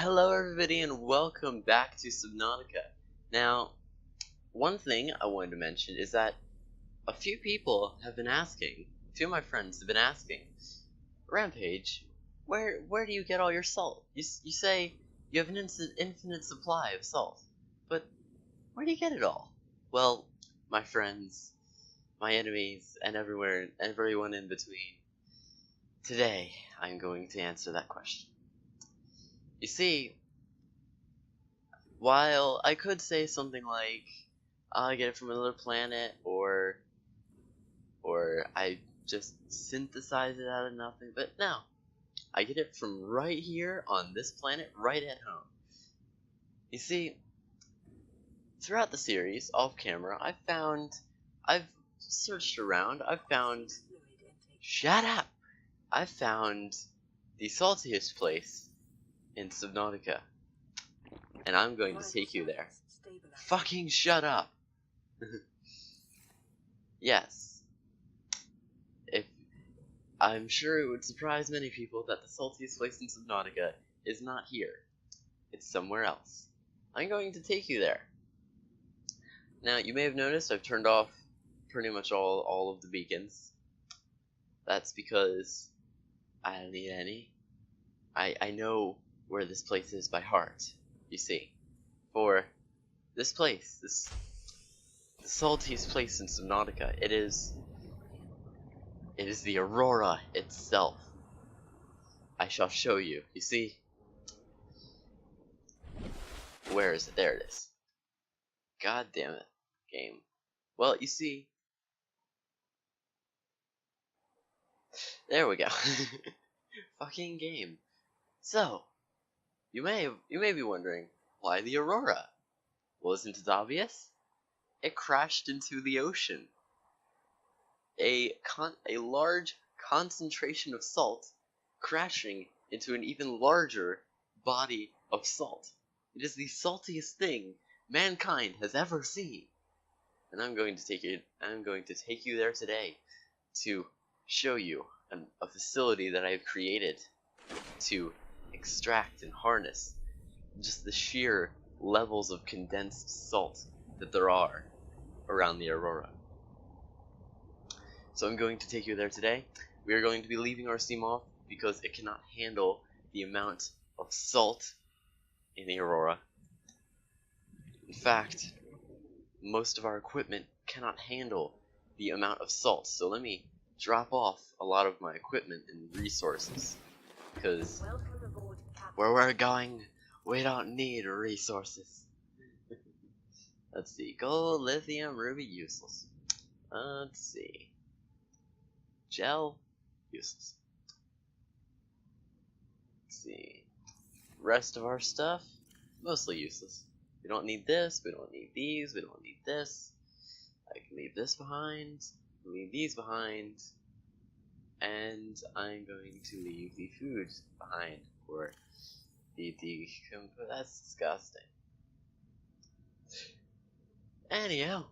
Hello everybody and welcome back to Subnautica. Now, one thing I wanted to mention is that a few people have been asking, a few of my friends have been asking, Rampage, where do you get all your salt? You say you have an infinite supply of salt, but where do you get it all? Well, my friends, my enemies, and everyone in between, today I'm going to answer that question. You see, while I could say something like, I get it from another planet, or I just synthesize it out of nothing, but no, I get it from right here on this planet, right at home. You see, throughout the series, off camera, I've searched around, shut up! I've found the saltiest place in Subnautica, and I'm going to take you there. Fucking shut up! Yes. I'm sure it would surprise many people that the saltiest place in Subnautica is not here. It's somewhere else. I'm going to take you there. Now, you may have noticed I've turned off pretty much all of the beacons. That's because I don't need any. I know where this place is by heart, you see. For this place, the saltiest place in Subnautica, it is the Aurora itself. I shall show you. You see? Where is it? There it is. God damn it, game. Well, you see, there we go. Fucking game. So, you may be wondering, why the Aurora? Well, isn't it obvious? It crashed into the ocean. A large concentration of salt crashing into an even larger body of salt. It is the saltiest thing mankind has ever seen. And I'm going to take you there today to show you a facility that I have created to extract and harness just the sheer levels of condensed salt that there are around the Aurora. So I'm going to take you there today. We are going to be leaving our steam off because it cannot handle the amount of salt in the Aurora. In fact, most of our equipment cannot handle the amount of salt. So let me drop off a lot of my equipment and resources, because where we're going, we don't need resources. Let's see, gold, lithium, ruby, useless. Let's see. Gel, useless. Let's see. Rest of our stuff, mostly useless. We don't need this, we don't need these, we don't need this. I can leave this behind, leave these behind, and I'm going to leave the food behind, or that's disgusting. Anyhow,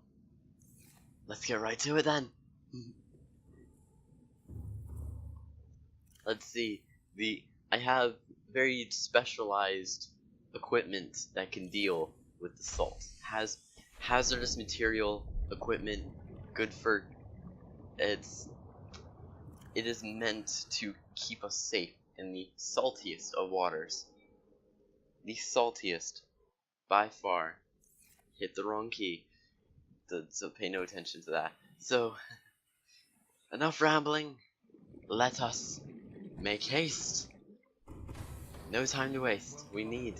let's get right to it then. Let's see, I have very specialized equipment that can deal with the salt. Hazardous material equipment, good for, it is meant to keep us safe in the saltiest of waters. The saltiest, by far. Hit the wrong key, so pay no attention to that. So, enough rambling, let us make haste. No time to waste. We need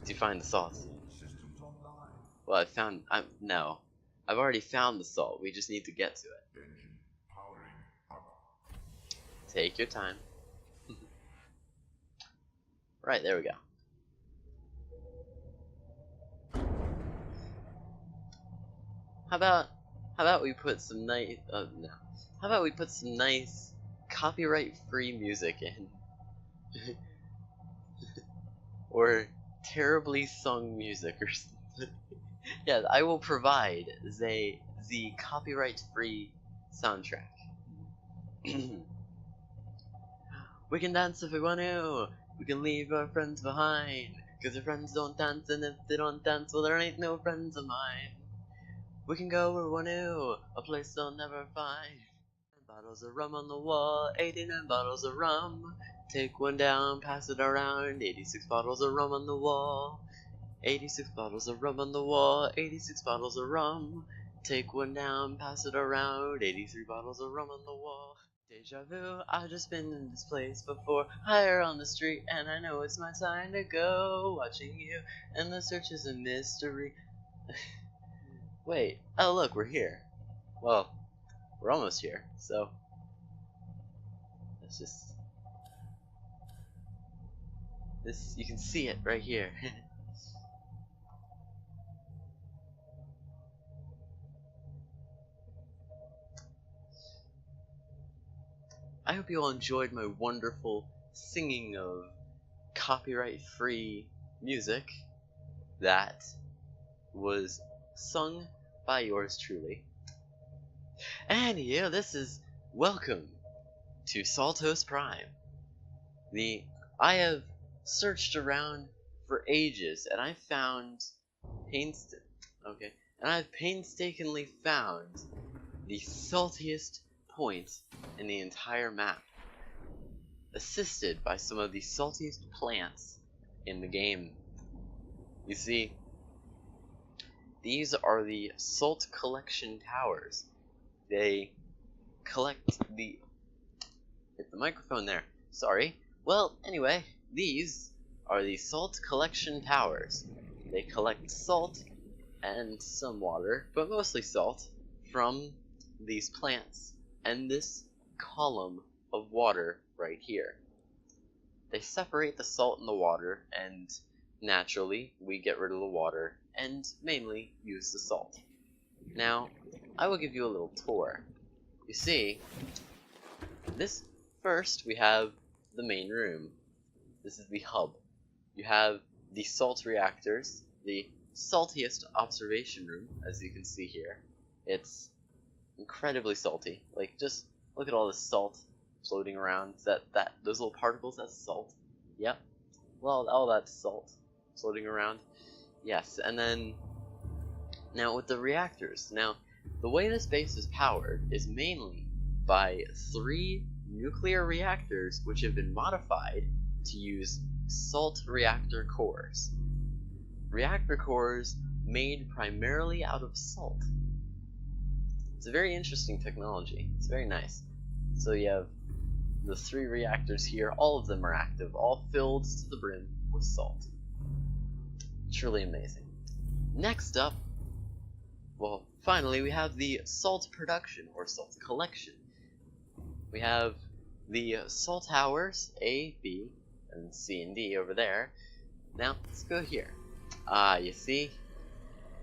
to find the salt. Well, I've already found the salt. We just need to get to it. Take your time. Right, there we go. How about we put some nice How about we put some nice copyright-free music in? Or terribly sung music or something. Yeah, I will provide the copyright-free soundtrack. We can dance if we want to. We can leave our friends behind, 'cause our friends don't dance, and if they don't dance, well, there ain't no friends of mine. We can go where we're new, a place they'll never find. Bottles of rum on the wall, 89 bottles of rum. Take one down, pass it around, 86 bottles of rum on the wall. 86 bottles of rum on the wall, 86 bottles of rum. Take one down, pass it around, 83 bottles of rum on the wall. Deja vu, I've just been in this place before, higher on the street, and I know it's my time to go. Watching you, and the search is a mystery. Wait, oh look, we're here. Well, we're almost here, so let's just... This, you can see it right here. I hope you all enjoyed my wonderful singing of copyright-free music that was sung by yours truly. And here, this is welcome to Saltos Prime. I have searched around for ages, and I found I've painstakingly found the saltiest point in the entire map, assisted by some of the saltiest plants in the game. You see, these are the salt collection towers. They collect the... Hit the microphone there. Sorry. Well, anyway, these are the salt collection towers. They collect salt and some water, but mostly salt, from these plants and this column of water right here. They separate the salt and the water, and naturally we get rid of the water and mainly use the salt. Now, I will give you a little tour. You see, this first we have the main room. This is the hub. You have the salt reactors, the saltiest observation room, as you can see here. It's incredibly salty. Like, just look at all this salt floating around. Is that those little particles? That's salt. Yep. Well, all that salt floating around. Yes, and then now with the reactors. Now, the way this base is powered is mainly by 3 nuclear reactors which have been modified to use salt reactor cores. Reactor cores made primarily out of salt. It's a very interesting technology. It's very nice. So you have the 3 reactors here. All of them are active, all filled to the brim with salt. Truly amazing. Next up, well, finally we have the salt production, or salt collection. We have the salt towers, A, B, and C and D over there. Now, let's go here. You see?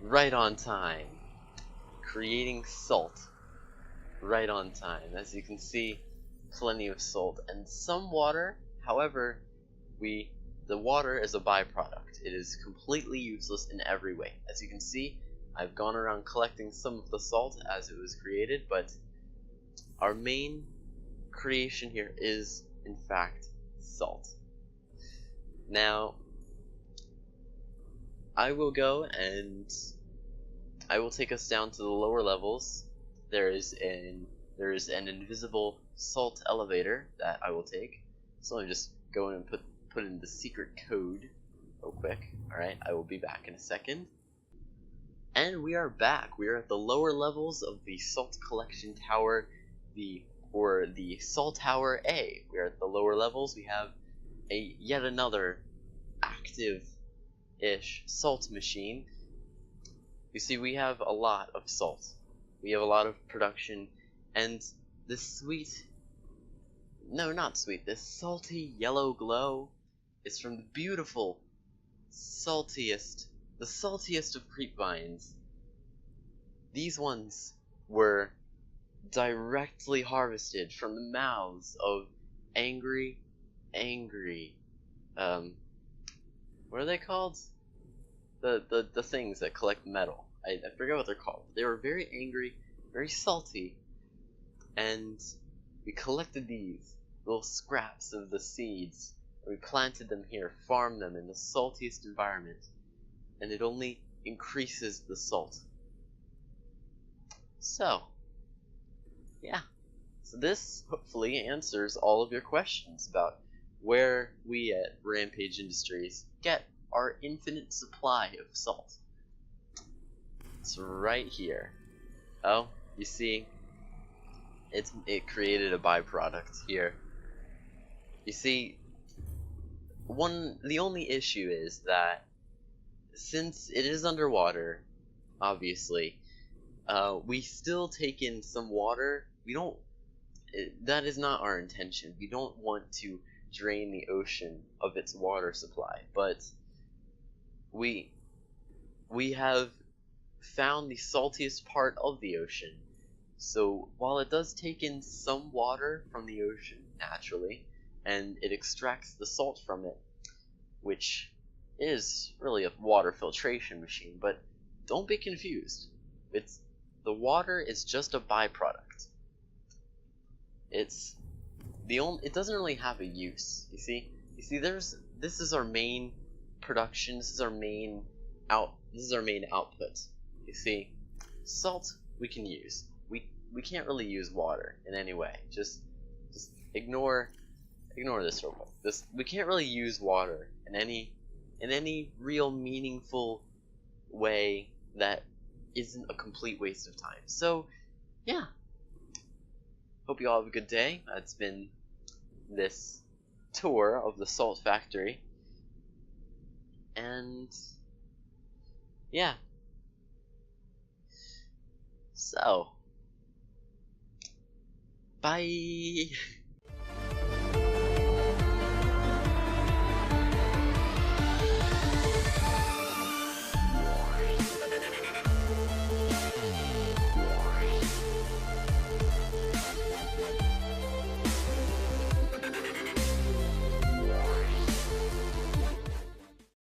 Right on time. Creating salt. Right on time. As you can see, plenty of salt and some water. However, the water is a byproduct. It is completely useless in every way. As you can see, I've gone around collecting some of the salt as it was created, but our main creation here is, in fact, salt. Now, I will go and I will take us down to the lower levels. There is an invisible salt elevator that I will take. So I'm just go in and put in the secret code real quick. Alright, I will be back in a second. And we are back. We are at the lower levels of the salt collection tower, the salt tower A. We are at the lower levels. We have yet another active-ish salt machine. You see, we have a lot of salt. We have a lot of production, and this this salty yellow glow is from the beautiful, the saltiest of creepvines. These ones were directly harvested from the mouths of angry, what are they called? The things that collect metal. I forget what they're called. They were very angry, very salty, and we collected these little scraps of the seeds We planted them here, farmed them in the saltiest environment, and it only increases the salt. So, yeah. So this hopefully answers all of your questions about where we at Rampage Industries get our infinite supply of salt. It's right here. Oh, you see, it created a byproduct here. You see, the only issue is that since it is underwater, obviously, we still take in some water. That is not our intention. We don't want to drain the ocean of its water supply, but we have found the saltiest part of the ocean. So while it does take in some water from the ocean naturally, and it extracts the salt from it, which is really a water filtration machine, but don't be confused. The water is just a byproduct. It doesn't really have a use. You see, this is our main production. This is our main output. You see, salt we can use. We can't really use water in any way. Just ignore this real quick. We can't really use water in any real meaningful way that isn't a complete waste of time. So, yeah. Hope you all have a good day. It's been this tour of the salt factory. And, yeah. So, bye!